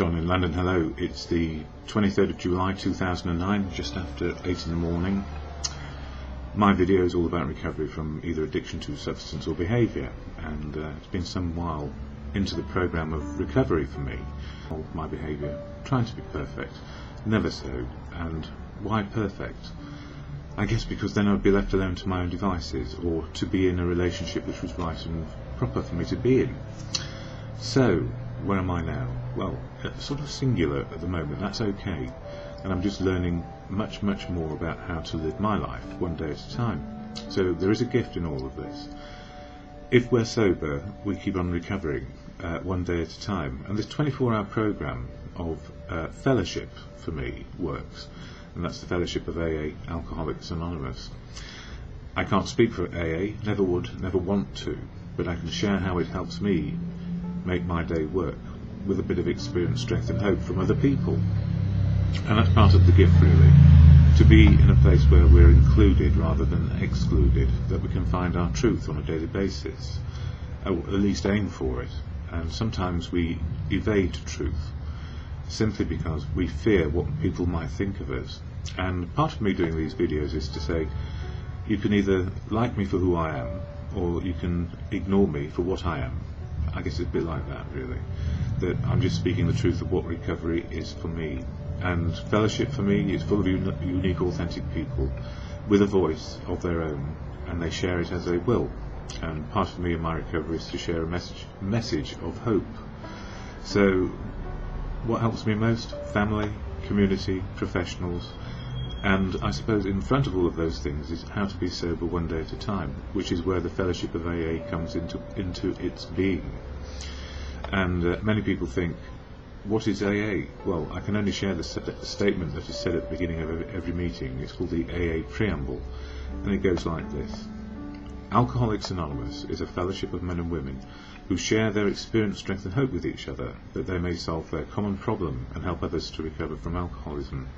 Don in London. Hello, it's the 23rd of July 2009, just after 8 in the morning. My video is all about recovery from either addiction to substance or behaviour, and it's been some while into the programme of recovery for me. My behaviour, trying to be perfect, never so. And why perfect? I guess because then I would be left alone to my own devices, or to be in a relationship which was right and proper for me to be in. So, where am I now? Well, sort of singular at the moment, that's okay. And I'm just learning much more about how to live my life, one day at a time. So there is a gift in all of this. If we're sober, we keep on recovering, one day at a time. And this 24-hour programme of fellowship, for me, works. And that's the fellowship of AA, Alcoholics Anonymous. I can't speak for AA, never would, never want to, but I can share how it helps me make my day work, with a bit of experience, strength and hope from other people. And that's part of the gift, really, to be in a place where we're included rather than excluded, that we can find our truth on a daily basis, or at least aim for it. And sometimes we evade truth simply because we fear what people might think of us. And part of me doing these videos is to say, you can either like me for who I am, or you can ignore me for what I am. I guess it's a bit like that, really, that I'm just speaking the truth of what recovery is for me. And fellowship for me is full of unique, authentic people with a voice of their own, and they share it as they will. And part of me in my recovery is to share a message of hope. So what helps me most? Family, community, professionals, and I suppose in front of all of those things is how to be sober one day at a time, which is where the fellowship of AA comes into its being. And many people think, what is AA? Well, I can only share the statement that is said at the beginning of every meeting. It's called the AA Preamble, and it goes like this. Alcoholics Anonymous is a fellowship of men and women who share their experience, strength and hope with each other, that they may solve their common problem and help others to recover from alcoholism.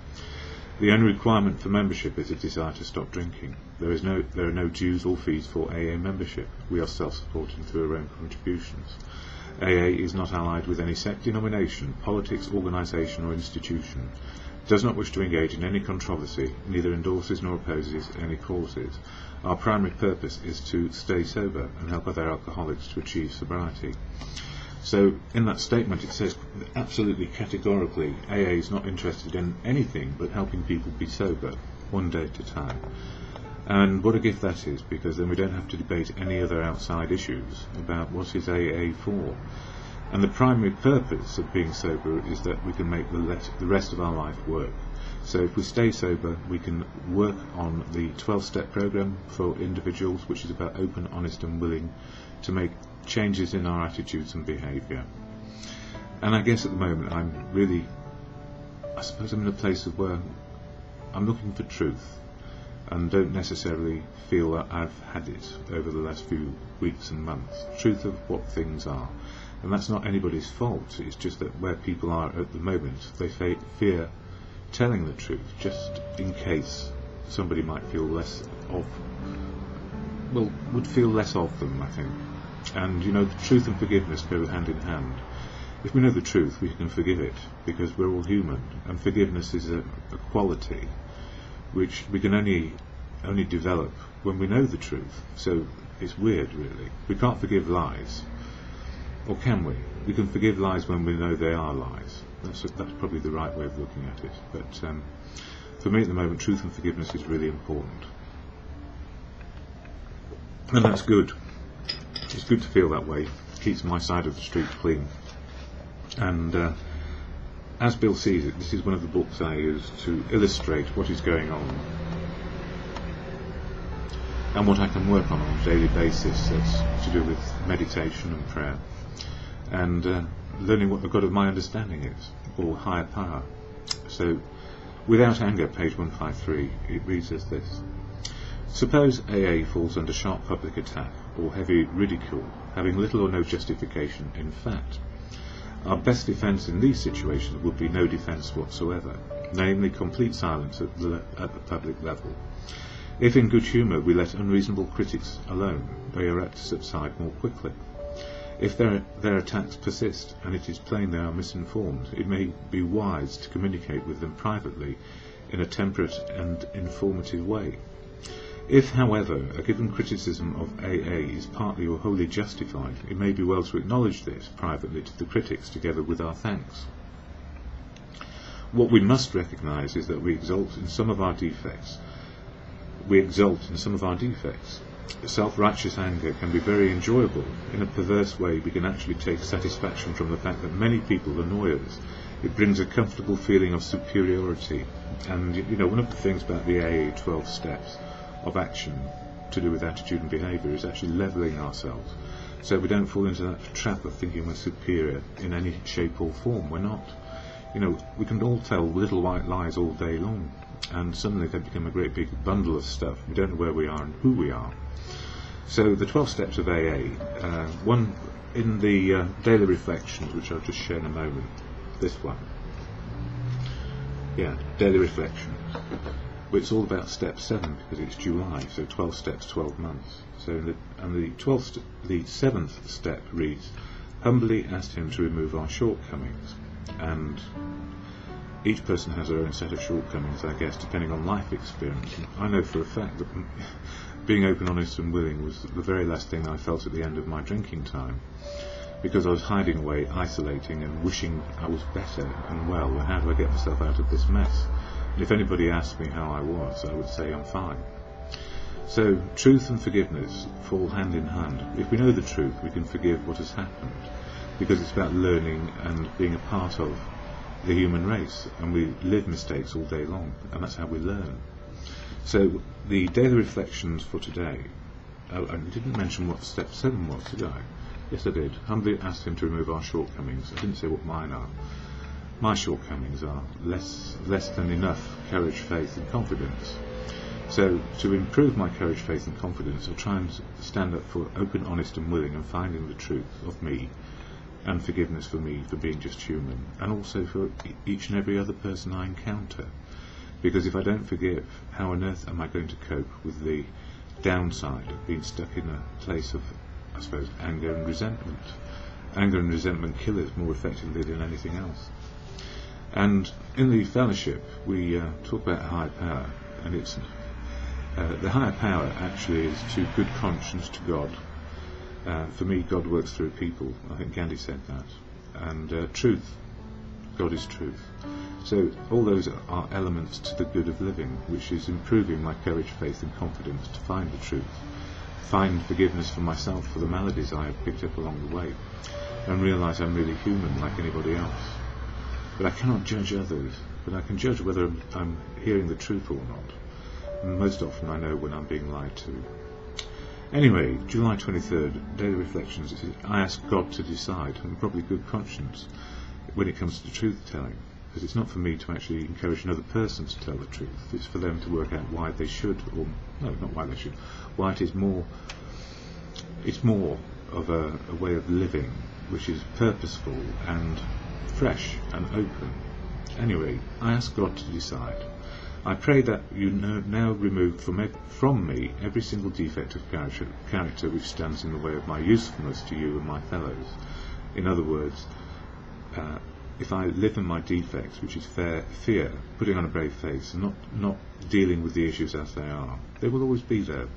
The only requirement for membership is a desire to stop drinking. There are no dues or fees for AA membership. We are self-supporting through our own contributions. AA is not allied with any sect, denomination, politics, organisation or institution. Does not wish to engage in any controversy, neither endorses nor opposes any causes. Our primary purpose is to stay sober and help other alcoholics to achieve sobriety. So in that statement it says absolutely categorically, AA is not interested in anything but helping people be sober, one day at a time. And what a gift that is, because then we don't have to debate any other outside issues about what is AA for. And the primary purpose of being sober is that we can make the rest of our life work. So if we stay sober, we can work on the 12-step program for individuals, which is about open, honest and willing to make changes in our attitudes and behaviour. And I guess at the moment I suppose I'm in a place of where I'm looking for truth, and don't necessarily feel that I've had it over the last few weeks and months. Truth of what things are. And that's not anybody's fault, it's just that where people are at the moment, they fear telling the truth, just in case somebody might feel would feel less of them, I think. And you know, the truth and forgiveness go hand in hand. If we know the truth, we can forgive it, because we're all human, and forgiveness is a quality which we can only develop when we know the truth. So it's weird, really. We can't forgive lies, or can we? We can forgive lies when we know they are lies. That's probably the right way of looking at it. But for me at the moment, truth and forgiveness is really important, and that's good. It's good to feel that way. It keeps my side of the street clean. And as Bill sees it, this is one of the books I use to illustrate what is going on and what I can work on a daily basis. That's to do with meditation and prayer, and learning what the God of my understanding is, or higher power. So, Without Anger, page 153, it reads as this. Suppose AA falls under sharp public attack or heavy ridicule, having little or no justification in fact. Our best defence in these situations would be no defence whatsoever, namely complete silence at the public level. If in good humour we let unreasonable critics alone, they are apt to subside more quickly. If their attacks persist, and it is plain they are misinformed, it may be wise to communicate with them privately in a temperate and informative way. If, however, a given criticism of AA is partly or wholly justified, it may be well to acknowledge this privately to the critics, together with our thanks. What we must recognise is that we exult in some of our defects. Self-righteous anger can be very enjoyable. In a perverse way, we can actually take satisfaction from the fact that many people annoy us. It brings a comfortable feeling of superiority. And, one of the things about the AA 12 steps of action to do with attitude and behaviour is actually levelling ourselves, so we don't fall into that trap of thinking we're superior in any shape or form. We're not. We can all tell little white lies all day long, and suddenly they become a great big bundle of stuff. We don't know where we are and who we are. So the 12 steps of AA, one in the daily reflections, which I'll just share in a moment, this one, daily reflections. It's all about step 7 because it's July, so 12 steps, 12 months. So the 7th step reads, humbly ask him to remove our shortcomings. And each person has their own set of shortcomings, I guess, depending on life experience. And I know for a fact that being open, honest and willing was the very last thing I felt at the end of my drinking time, because I was hiding away, isolating and wishing I was better and well, and how do I get myself out of this mess? And if anybody asked me how I was, I would say I'm fine. So truth and forgiveness fall hand in hand. If we know the truth, we can forgive what has happened, because it's about learning and being a part of the human race, and we live mistakes all day long, and that's how we learn. So the daily reflections for today, I didn't mention what step 7 was, did I? Yes, I did. Humbly ask him to remove our shortcomings. I didn't say what mine are. My shortcomings are less than enough courage, faith and confidence. So to improve my courage, faith and confidence, I try and stand up for open, honest and willing, and finding the truth of me, and forgiveness for me for being just human, and also for each and every other person I encounter. Because if I don't forgive, how on earth am I going to cope with the downside of being stuck in a place of, I suppose, anger and resentment? Anger and resentment kill us more effectively than anything else. And in the fellowship we talk about higher power, and it's the higher power actually is to good conscience to God. For me, God works through people. I think Gandhi said that. And truth, God is truth. So all those are elements to the good of living, which is improving my courage, faith and confidence to find the truth, find forgiveness for myself for the maladies I have picked up along the way, and realise I'm really human like anybody else. But I cannot judge others, but I can judge whether I'm hearing the truth or not. And most often I know when I'm being lied to. Anyway, July 23rd, Daily Reflections, I ask God to decide, and probably good conscience, when it comes to truth telling. Because it's not for me to actually encourage another person to tell the truth. It's for them to work out why they should, or no, not why they should, why it is more, it's more of a way of living which is purposeful and fresh and open. Anyway, I ask God to decide. I pray that you now remove from me every single defect of character which stands in the way of my usefulness to you and my fellows. In other words, if I live in my defects, which is fear, putting on a brave face, and not dealing with the issues as they are, they will always be there.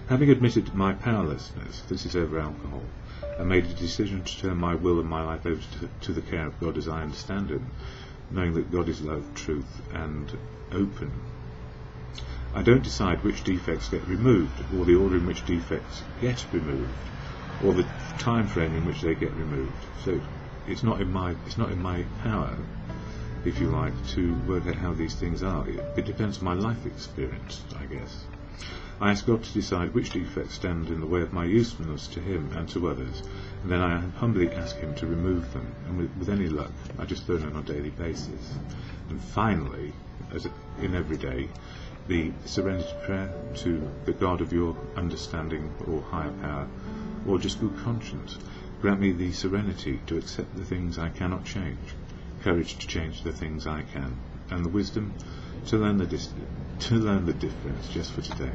Having admitted my powerlessness, this is over alcohol, and made a decision to turn my will and my life over to the care of God as I understand Him, knowing that God is love, truth, and open. I don't decide which defects get removed, or the order in which defects get removed, or the time frame in which they get removed. So it's not in my power, if you like, to work out how these things are. It depends on my life experience, I guess. I ask God to decide which defects stand in the way of my usefulness to Him and to others, and then I humbly ask Him to remove them, and with any luck I just learn on a daily basis. And finally, in every day, the serenity prayer to the God of your understanding or higher power, or just good conscience. Grant me the serenity to accept the things I cannot change, courage to change the things I can, and the wisdom to learn the difference just for today.